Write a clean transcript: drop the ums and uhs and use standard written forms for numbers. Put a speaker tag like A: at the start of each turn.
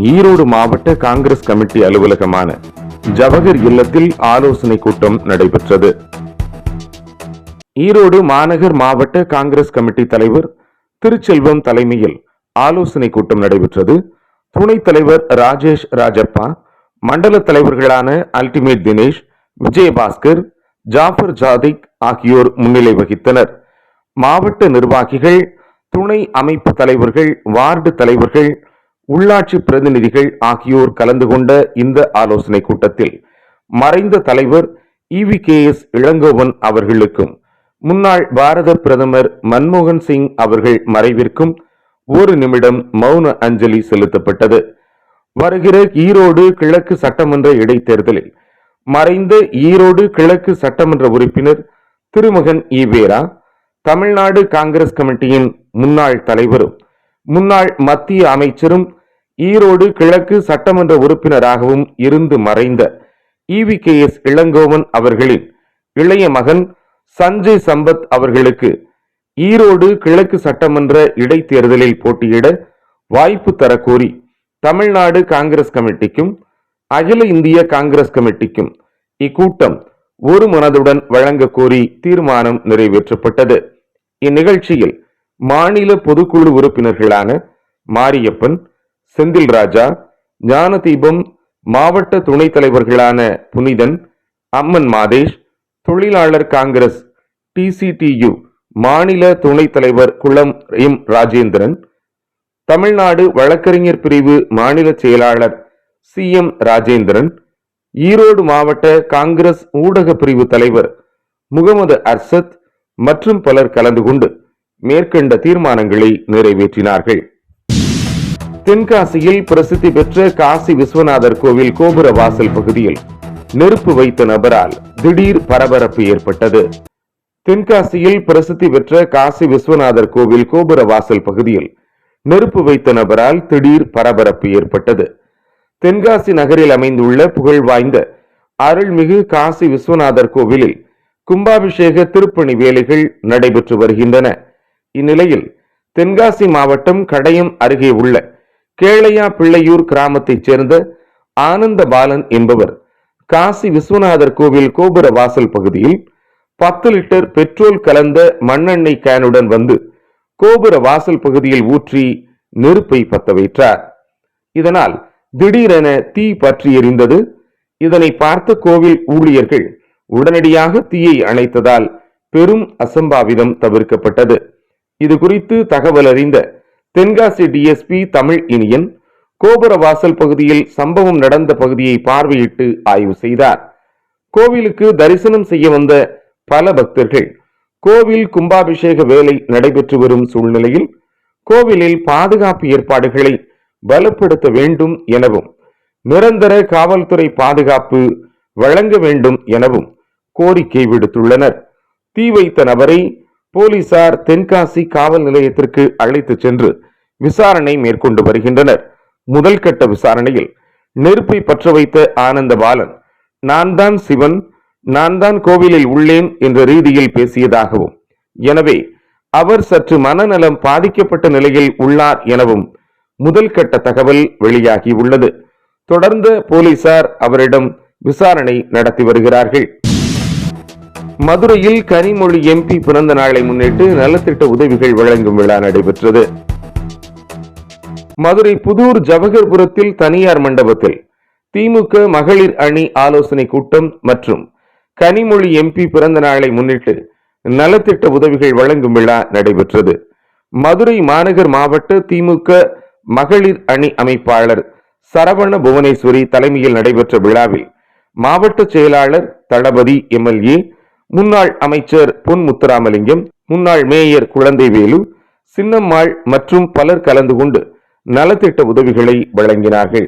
A: ஈரோடு மாவட்ட காங்கிரஸ் கமிட்டி அலுவலகமான ஜவஹர் இல்லத்தில் ஆலோசனை கூட்டம் நடைபெற்றது. ஈரோடு மாநகர் மாவட்ட காங்கிரஸ் கமிட்டி தலைவர் திருச்செல்வம் தலைமையில் ஆலோசனை கூட்டம் நடைபெற்றது. துணைத் தலைவர் ராஜேஷ் ராஜப்பா, மண்டல தலைவர்களான அல்டிமேட் தினேஷ், விஜயபாஸ்கர், ஜாஃபர் ஜாதிக் ஆகியோர் முன்னிலை வகித்தனர். மாவட்ட நிர்வாகிகள், துணை அமைப்பு தலைவர்கள், வார்டு தலைவர்கள், உள்ளாட்சி பிரதிநிதிகள் ஆகியோர் கலந்து கொண்ட இந்த ஆலோசனை கூட்டத்தில் மறைந்த தலைவர் EVKS இளங்கோவன் அவர்களுக்கும் முன்னாள் பாரத பிரதமர் மன்மோகன் சிங் அவர்கள் மறைவிற்கும் 1 நிமிடம் மௌன அஞ்சலி செலுத்தப்பட்டது. வருகிற ஈரோடு கிழக்கு சட்டமன்ற இடைத்தேர்தலில் மறைந்த ஈரோடு கிழக்கு சட்டமன்ற உறுப்பினர் திருமகன் ஈவேரா, தமிழ்நாடு காங்கிரஸ் கமிட்டியின் முன்னாள் தலைவரும் முன்னாள் மத்திய அமைச்சரும் ஈரோடு கிழக்கு சட்டமன்ற உறுப்பினராகவும் இருந்து மறைந்த EVKS இளங்கோவன் அவர்களின் இளைய மகன் சஞ்சய் சம்பத் அவர்களுக்கு ஈரோடு கிழக்கு சட்டமன்ற இடைத்தேர்தலில் போட்டியிட வாய்ப்பு தரக்கோரி தமிழ்நாடு காங்கிரஸ் கமிட்டிக்கும் அகில இந்திய காங்கிரஸ் கமிட்டிக்கும் இக்கூட்டம் ஒரு மனதுடன் வழங்க கோரி தீர்மானம் நிறைவேற்றப்பட்டது. இந்நிகழ்ச்சியில் மாநில பொதுக்குழு உறுப்பினர்களான மாரியப்பன், செந்தில் ராஜா, ஞானதீபம், மாவட்ட துணைத் தலைவர்களான புனிதன், அம்மன் மாதேஷ், தொழிலாளர் காங்கிரஸ் TCTU மாநில துணைத் தலைவர் குளம் M ராஜேந்திரன், தமிழ்நாடு வழக்கறிஞர் பிரிவு மாநில செயலாளர் CM ராஜேந்திரன், ஈரோடு மாவட்ட காங்கிரஸ் ஊடக பிரிவு தலைவர் முகமது அர்சத் மற்றும் பலர் கலந்து கொண்டு மேற்கண்ட தீர்மானங்களை நிறைவேற்றினார்கள். தென்காசியில் பிரசித்தி பெற்ற காசி விஸ்வநாதர் கோவில் கோபுர வாசல் பகுதியில் நெருப்பு வைத்த நபரால் திடீர் பரபரப்பு ஏற்பட்டது. தென்காசியில் பிரசித்தி பெற்ற காசி விஸ்வநாதர் கோவில் கோபுர வாசல் பகுதியில் நெருப்பு வைத்த நபரால் திடீர் பரபரப்பு ஏற்பட்டது. தென்காசி நகரில் அமைந்துள்ள புகழ் வாய்ந்த அருள்மிகு காசி விஸ்வநாதர் கோவிலில் கும்பாபிஷேக திருப்பணி வேலைகள் நடைபெற்று வருகின்றன. இந்நிலையில் தென்காசி மாவட்டம் கடையம் அருகே உள்ள கேளையா பிள்ளையூர் கிராமத்தைச் சேர்ந்த ஆனந்த பாலன் என்பவர் காசி விஸ்வநாதர் கோவில் கோபுர வாசல் பகுதியில் 10 லிட்டர் பெட்ரோல் கலந்த மண்ணெண்ணெய் கேனுடன் வந்து கோபுர வாசல் பகுதியில் ஊற்றி நெருப்பை பத்த வைத்தார். இதனால் திடீரென தீ பற்றி எரிந்தது. இதனை பார்த்த கோவில் ஊழியர்கள் உடனடியாக தீயை அணைத்ததால் பெரும் அசம்பாவிதம் தவிர்க்கப்பட்டது. இது குறித்து தகவல் அறிந்த தென்காசி DSP தமிழ் இனியன் கோபுர வாசல் பகுதியில் சம்பவம் நடந்த பகுதியை பார்வையிட்டு ஆய்வு செய்தார். கோவிலுக்கு தரிசனம் செய்ய வந்த பல பக்தர்கள் கோவில் கும்பாபிஷேக வேலை நடைபெற்று வரும் சூழ்நிலையில் கோவிலில் பாதுகாப்பு ஏற்பாடுகளை பலப்படுத்த வேண்டும் எனவும் நிரந்தர காவல்துறை பாதுகாப்பு வழங்க வேண்டும் எனவும் கோரிக்கை விடுத்துள்ளனர். தீ வைத்த நபரை போலீசார் தென்காசி காவல் நிலையத்திற்கு அழைத்து சென்று விசாரணை மேற்கொண்டு வருகின்றனர். முதல் கட்ட விசாரணையில் நெருப்பை பற்ற வைத்த ஆனந்த பாலன், நான் தான் சிவன், நான் தான் கோவிலில் உள்ளேன் என்ற ரீதியில் பேசியதாகவும், எனவே அவர் சற்று மனநலம் பாதிக்கப்பட்ட நிலையில் உள்ளார் எனவும் முதல் கட்ட தகவல் வெளியாகி உள்ளது. தொடர்ந்து போலீசார் அவரிடம் விசாரணை நடத்தி வருகிறார்கள். மதுரையில் கனிமொழி MP பிறந்த நாளை முன்னிட்டு நலத்திட்ட உதவிகள் வழங்கும் விழா நடைபெற்றது. மதுரை புதூர் ஜவஹர்புரத்தில் தனியார் மண்டபத்தில் திமுக மகளிர் அணி ஆலோசனை கூட்டம் மற்றும் கனிமொழி MP பிறந்த நாளை முன்னிட்டு நலத்திட்ட உதவிகள் வழங்கும் விழா நடைபெற்றது. மதுரை மாநகர் மாவட்ட திமுக மகளிர் அணி அமைப்பாளர் சரவண புவனேஸ்வரி தலைமையில் நடைபெற்ற விழாவில் மாவட்ட செயலாளர் தளபதி MLA, முன்னாள் அமைச்சர் பொன் முத்துராமலிங்கம், முன்னாள் மேயர் குழந்தைவேலு, சின்னம்மாள் மற்றும் பலர் கலந்து கொண்டு நலத்திட்ட உதவிகளை வழங்கினார்கள்.